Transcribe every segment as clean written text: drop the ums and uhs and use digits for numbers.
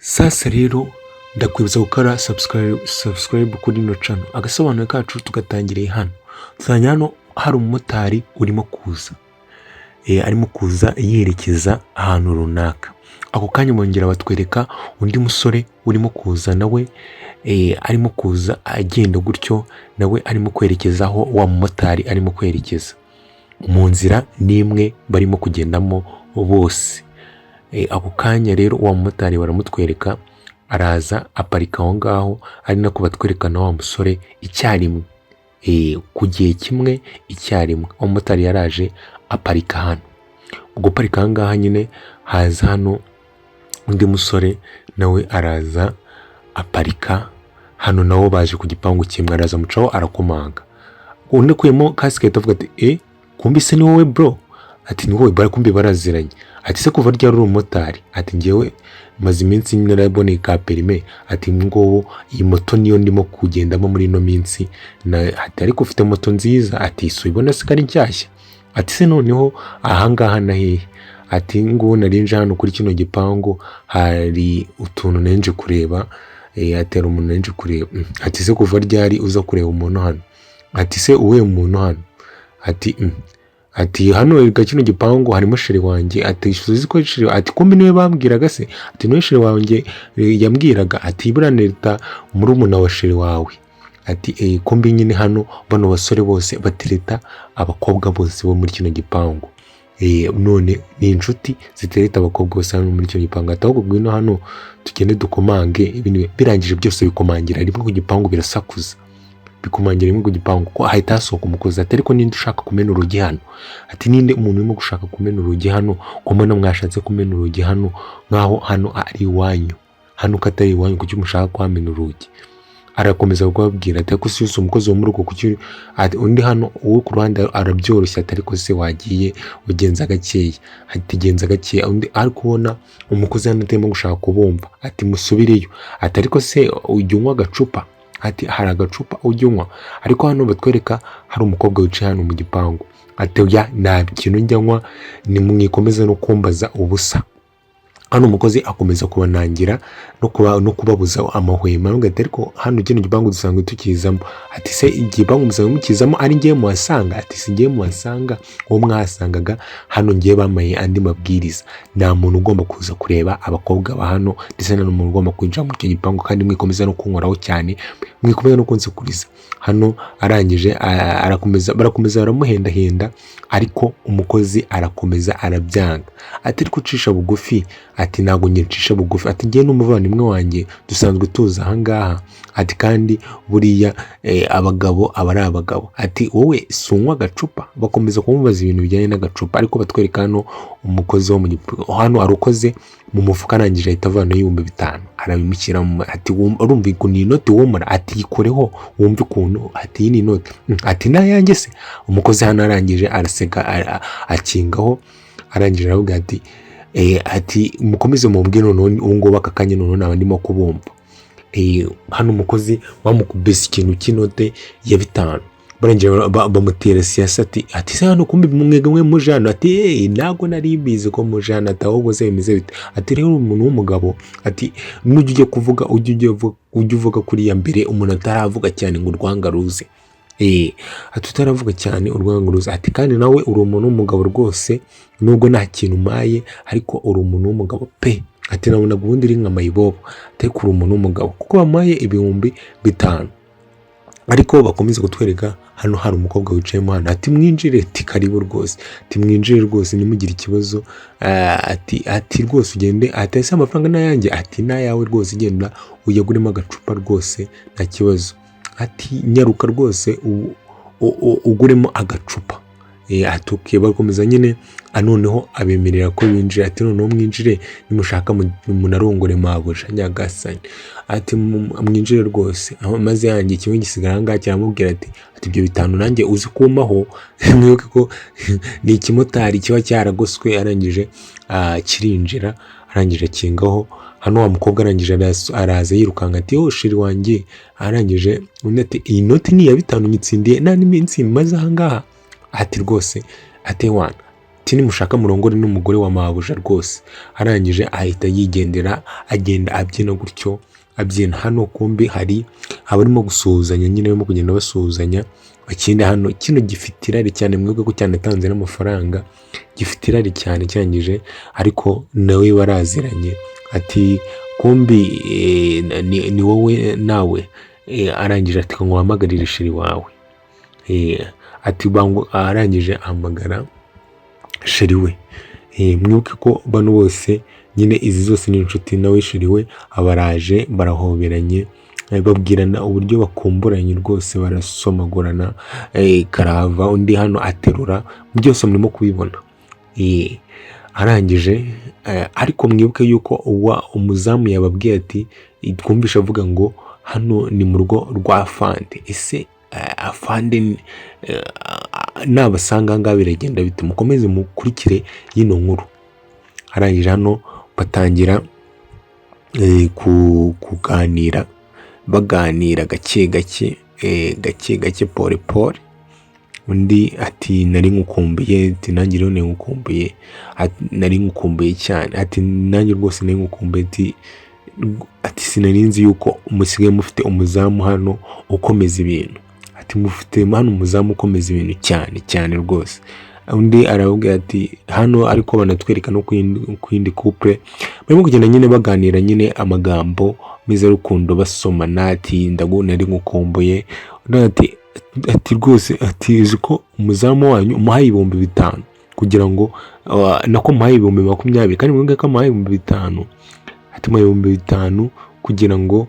Sasa rero ndakwibutsa gukora subscribe kuri ino channel. Agasobanuro kacu tugatangiriye hano. Tuzanya hano hari umumotari urimo kuza. Arimo kuza yerekeza ahantu runaka. Ako kanya bongera batwereka undi musore urimo kuza nawe arimo kuza agenda gutyo nawe arimo kwerekeza aho wa mumotari arimo kwerekeza. Mu nzira nimwe barimo kugendamo bose. Ako kanya rero wa mumotari baramutwereka araza aparika aho ngaho, ari nako batwereka na wa musore icyarimwe ku gihe kimwe icyarimwe. Umumotari yaraje aparika hano. Ubwo parika ngaha nyine haza hano undi musore nawe araza aparika hano, nawo baje ku gipangu kimwe. Araza mucaho arakomanga, undi kuyemo kasike avuga ati kumbi se ni wowe bro? Ati ni wowe, barakumbi baraziranye. Ati se kuva ryari uri umumotari? Ati ngewe maze iminsi naraboneye ka perime. Ati ngo iyi moto niyo ndimo kugendamo muri ino minsi. Ati ariko ufite moto nziza. Ati so ibona se kari nshyashya? Ati se noneho ahangaha na hehe? Ati ngo narinje hano kuri kino gipangu hari utuntu nenje kureba. Ati hari umuntu nenje kureba. Ati se kuva ryari uza kureba umuntu hano? Ati se uwe umuntu hano? Ati hano kino gipangu harimo sheri wanjye. Ati suzi ko sheri, ati kumbi niwe bambwiraga se? Ati no sheri wanjye yambwiraga. Ati iburaneta muri umuna wa sheri wawe. Ati kumbi nyine hano bano basore bose batereta abakobwa bose bo muri kino gipangu. None ni inshuti zitereta abakobwa bose hano muri kino gipangu. Ati ahubwo ngwino hano tugende dukomange. Ibintu birangije byose bikomangira rimwe ku gipangu, birasakuza bikumangira rimwe ku gipangu ko hahita hasohoka umukozi. Ati ariko ninde ushaka kumena urugi hano? Ati ninde umuntu urimo gushaka kumena urugi hano? Ko mbona mwashatse kumena urugi hano nkaho hano ari iwanyu, hano katari iwanyu, kuki mushaka kwamena urugi? Arakomeza kubabwira ati ariko si uso umukozi wo mu rugo kuki? Ati undi hano uwo ku ruhande arabyoroshya. Ati ariko se wagiye ugenza gakeya? Ati genza gakeya. Undi ari kubona umukozi hano atarimo gushaka kubumva. Ati musubireyo. Ati ariko se ujya unywa agacupa? Ati hari agacupa ujya unywa? Ariko hano batwereka hari umukobwa wicaye hano mu gipangu. Ati oya nta kintu njya nywa, ni mwikomeza no kumbaza ubusa. Hano umukozi akomeza kubanangira no kubabuza amahwema. Ati ariko hano kino gipangu dusanzwe tukizamo. Ati se igipangu musanzwe mukizamo ari ngiye muhasanga? Ati si ngiye muhasanga, uwo mwahasangaga hano ngiye bamaye andi mabwiriza. Nta muntu ugomba kuza kureba abakobwa ba hano, ndetse nta muntu ugomba kwinjira mu gipangu, kandi mwikomeza no kunkoraho cyane, mwikomeza no kunsekuriza. Hano arangije barakomeza baramuhendahenda, ariko umukozi arakomeza arabyanga. Ati ariko ucisha bugufi? Ati ntago nyicisha bugufi. Ati ngiye n'umuvandimwe wanjye dusanzwe tuza ahangaha. Ati kandi buriya abagabo aba ari abagabo. Ati wowe sunywa agacupa? Bakomeza kumubaza ibintu bijyanye n'agacupa, ariko batwereka hano umukozi wo mu gipangu hano arukoze mu mufuka, arangije ahita avana 5,000 arabimukira. Ati urumva ko ni inoti womora? Ati ikoreho wumve ukuntu. Ati iyi ni inoti. Ati nayanjye se? Umukozi hano arangije araseka akingaho, arangije aravuga ati mukomeze mubwire none uwo ngo bakakanye none nabandimo kubumva. Hano umukozi bamukubise ikintu cy'inote ya 5. Barangije bamutera siyasa. Ati se hano kumbi mwega mwe mujana? Ati ntago nari mbizi ko mujana. Ati ahubwo se bimeze bite? Ati rero umuntu w'umugabo, ati nujye kuvuga ujye uvuga kuri ya mbere umuntu ataravuga cyane ngo urwanga ruze. Ati utaravuga cyane urwanga ruze. Ati kandi nawe uri umuntu w'umugabo rwose, nubwo nta kintu umaye ariko uri umuntu w'umugabo pe. Ati nabonaga ubundi uri nka mayibobo. Ati uri umuntu w'umugabo kuko bamaye 5,000. Ariko bakomeza kutwereka hano hari umukobwa wicayemo hano. Ati mwinjire. Ati karibu rwose. Ati mwinjire rwose nimugire ikibazo. Ati rwose ugende. Ati ese amafaranga n'ayanjye? Ati n'ayawe rwose, genda uyaguremo agacupa rwose nta kibazo. Ati nyaruka rwose uguremo agacupa. Ati bakomeza nyine noneho abemerera ko binjira. Ati noneho mwinjire nimushaka munarongore mabuja nyagasani. Ati mwinjire rwose. Maze yanjye kimwe gisigara ahangaha kiramubwira ati ibyo 5 nanjye uzi kumaho. Mwibuke ko ni ikimotari kiba cyaragoswe. Arangije kirinjira, arangije kingaho. Hano wa mukobwa arangije araza yirukanka ati sheri wanjye. Arangije undi ati iyi noti ni ya 5 nyitsindiye nta n'iminsi maze ahangaha. Ati rwose ati wana ati nimushaka murongore n'umugore wa mabuja rwose. Arangije ahita yigendera, agenda abyina gutyo, abyina. Hano kumbi hari abarimo gusuhuzanya nyine, barimo kugenda basuhuzanya. Ikindi hano kino gifite irari cyane, mwibuke ko cyanatanze n'amafaranga, gifite irari cyane cyangije, ariko nawe baraziranye. Ati kumbi ni wowe nawe. Arangije ati ngo wahamagarire sheri wawe. Ati arangije ahamagara sheri we. Mwibuke ko bano bose nyine izi zose ni inshuti, nawe sheri we abaraje barahoberanye, babwirana uburyo bakumburanye rwose, barasomagurana. Karava undi hano aterura, byose murimo kubibona. Arangije ariko mwibuke yuko umuzamu yababwiye ati twumvisha avuga ngo hano ni mu rugo rwa afande. Ese afande nabasanga ngaho biragenda bite? Mukomeze mukurikire yino nkuru. Arangije hano batangira kuganira, baganira gake gake pole pole. Undi ati nari ngukumbuye, ati nanjye rero ngukumbuye, nari ngukumbuye cyane, ati nanjye rwose nari ngukumbuye, ati sinari nzi yuko musigaye mufite umuzamu hano ukomeza ibintu, ati mufite hano umuzamu ukomeza ibintu cyane cyane rwose. Undi aravuga ati hano ariko banatwereka no ku yindi couple barimo kugenda nyine baganira nyine amagambo meza y'urukundo, basomana. Ati ndaguna nari ngukumbuye, ati rwose, ati uzi ko umuzamu wanyu umuhaye 5,000 kugira ngo nako muhaye 20,000, kandi mwibuke ko muhaye 5,000. Ati muhaye 5,000 kugira ngo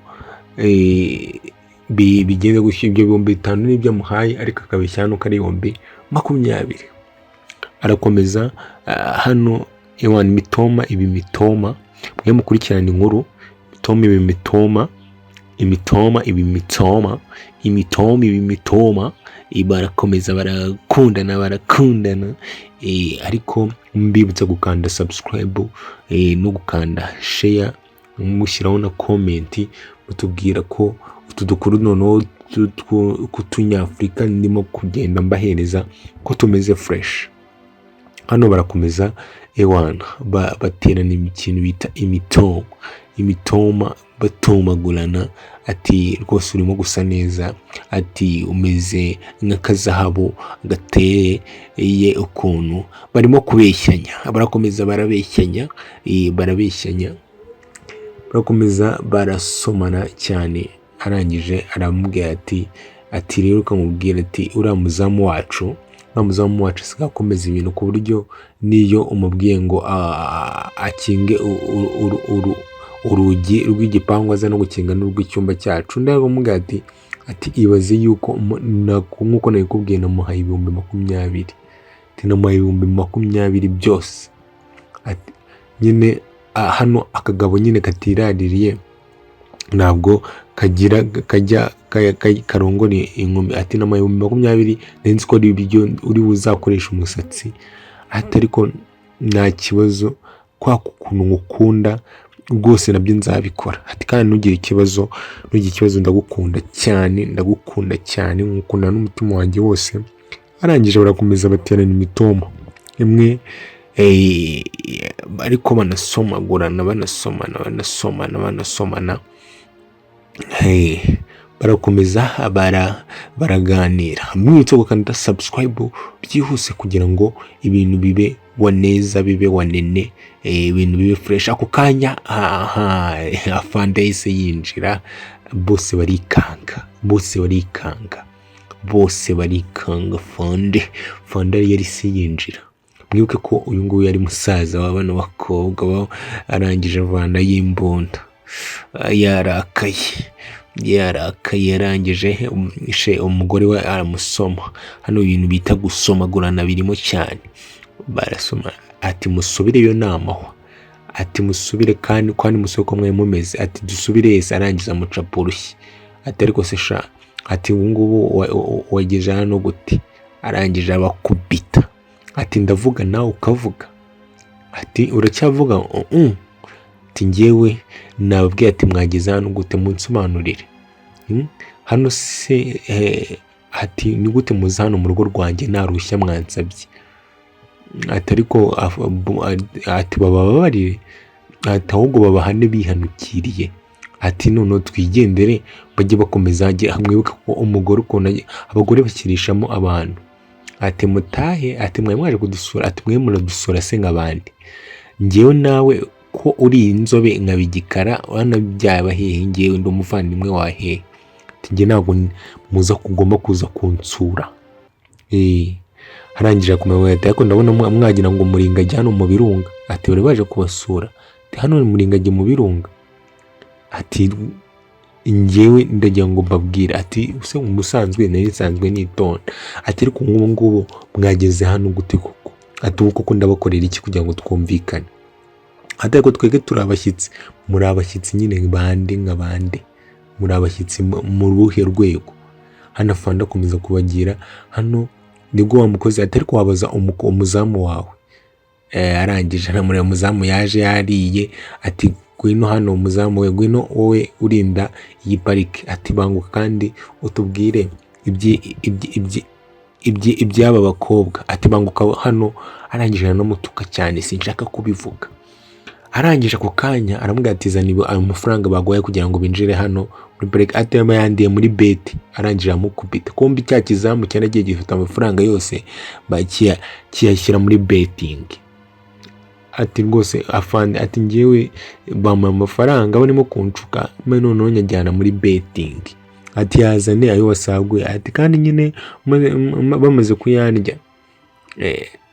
bigende gushyira ibyo 5,000 n'ibyo muhaye, ariko akabeshya hano kari 20,000. Arakomeza hano mitoma ibi mitoma, mwe mukurikirana inkuru. Mitoma ibi mitoma, imitoma ibi mitoma, imitoma ibi mitoma. Barakomeza barakundana. Ariko mbibutsa gukanda subscribe no gukanda share, mushyiraho na comment mutubwira ko utu dukuru noneho kutunyafurika ndimo kugenda mbahereza ko tumeze fresh. Hano barakomeza baterana ikintu bita imitoma, batomagurana. Ati rwose urimo gusa neza, ati umeze nk'akazahabu gateye ukuntu. Barimo kubeshyanya, barakomeza barabeshyanya, barakomeza barasomana cyane. Arangije aramubwira ati rero ukamubwira ati uriya muzamu wacu sigakomeza ibintu ku buryo niyo umubwiye ngo akinge urugi rw'igipangu aza no gukinga n'urw'icyumba cyacu. Ndamubwira ati ibaze yuko nk'uko nabikubwiye namuhaye 20,000, ati namuhaye 20,000 byose. Ati nyine hano akagabo nyine katiraririye ntabwo kajya karongora inkumi. Ati namuhaye 20,000 nenzi ko ibyo uri buzakoresha umusatsi, ati ariko nta kibazo, kwa kukuntu ngukunda rwose nabyo nzabikora. Ati kandi ntugire ikibazo, ndagukunda cyane ngukunda n'umutima wanjye wose. Arangije barakomeza baterana imitoma imwe, ariko banasomagurana, banasomana. Barakomeza baraganira. Mwitse gukanda subscribe byihuse kugira ngo ibintu bibe waneza, bibe wanene, ibintu bibe fresh. Ako kanya afande yise yinjira, bose barikanga. Fande yari se yinjira. Mwibuke ko uyu nguyu yari musaza wa bano bakobwa. Arangije avana y'imbunda, yarakaye. Yarangije umugore we aramusoma. Hano ibintu bita gusomagurana birimo cyane, barasoma. Ati musubireyo namaho, ati musubire kandi musubire ko mwe mumeze. Ati dusubire yese. Arangiza mucapa urushyi. Ati ariko se sha, ati ubu ngubu wageje hano gute? Arangije abakubita. Ati ndavuga nawe ukavuga. Ati uracyavuga? Ati njyewe nababwiye ati mwageze hano gute, munsobanurire. Hano se ati ni gute muza hano mu rugo rwanjye nta ruhushya mwansabye? ati ariko ati bababarire, ati ahubwo babahane bihanukiriye, ati noneho twigendere bajye bakomeza mwibuke ko umugore ukuntu abagore bakirishamo abantu, ati mutahe, ati mwe mwaje kudusura, ati mwe muradusura se nk'abandi, njyewe nawe ko uri inzobe nkaba igikara wana byaba hehe, njyewe ndi umuvandimwe wa hehe, ati njye ntabwo muza kugomba kuza kunsura. Arangije akomeza ati ariko ndabona mwagira ngo muringage hano mu birunga, ati bari baje kubasura, ati hano muringage mu birunga, ati njyewe ndagira ngo mbabwire, ati use umusanzwe nari nsanzwe nitonda, ati ariko nk'ubu ngubu mwageze hano gute koko, ati ubu koko ndabakorera iki kugira ngo twumvikane, ati ariko twege turi abashyitsi, muri abashyitsi nyine bande nk'abandi, muri abashyitsi mu ruhe rwego, hano afande akomeza kubagira hano nibwo wamukoze, ati ariko wabaza umuzamu wawe. Arangije aramureba umuzamu yaje yariye, ati gwino hano umuzamu we, gwino wowe urinda iyi parike, ati banguka kandi utubwire iby'aba bakobwa, ati banguka hano. Arangije aranamutuka cyane sinshaka kubivuga. Arangije ako kanya aramubwira ati zana ayo mafaranga baguhaye kugira ngo binjire hano muri parike, ati yayandiye muri beti. Arangije amukubita, kumbi cya kizamu cyaragiye gifata amafaranga yose kiyashyira muri betting. Ati rwose afande, ati njyewe bampa amafaranga barimo kunshuka noneho nyajyana muri betting, ati yazane ayo wasaguye, ati kandi nyine bamaze kuyandya,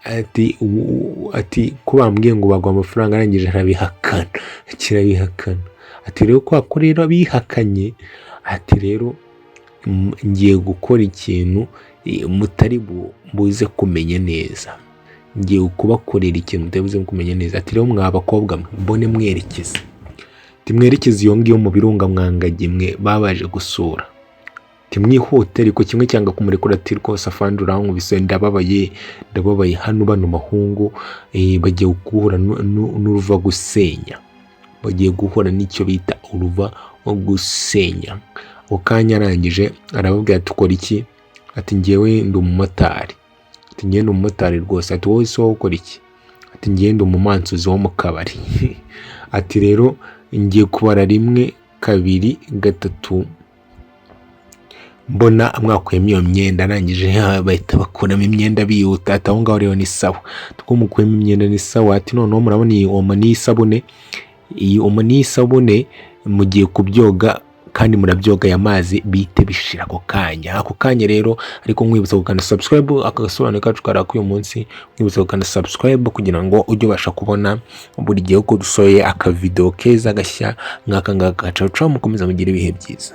ati ko bambwiye ngo bagwa amafaranga. Arangije kirabihakana, ati rero ko rero bihakanye, ati rero ngiye gukora ikintu mutari buze kumenya neza, ngiye kubakorera ikintu mutabuze kumenya neza, ati rero mwa bakobwa mbone mwerekeze, timwerekeze iyo ngiyo mu birunga mwangage mwe babaje gusura, timwihute ariko kimwe cyanga kumurekura, ati rwose afande urankubise ndababaye hano bano mahungu bagiye guhura n'uruva gusenya, bagiye guhura n'icyo bita uruva gusenya. Ukanya arangije arababwira ati ukora iki, ati njyewe ndi umumotari, ati njyewe ndi umumotari rwose, ati wowe se wowe ukora iki, ati njyewe ndi umumansuzi wo mu kabari. Ati rero ngiye kubara 1 2 3 mbona mwakuyemo iyo myenda. Arangije bahita bakuramo imyenda bihuta, ati aho ngaho rero ni sawa, twumukuyemo imyenda ni sawa, ati noneho murabona iyi omo n'isabune mugiye kubyoga kandi murabyoga aya mazi bite bishira ako kanya rero. Ariko mwibutsa gukanda subscribe, akagasobanuro kacu karako uyu munsi, mwibutsa gukanda subscribe kugira ngo ujye ubasha kubona buri gihe uko dusoye aka video keza gashya nk'aka ngaka. Ciao mukomeza mugire ibihe byiza.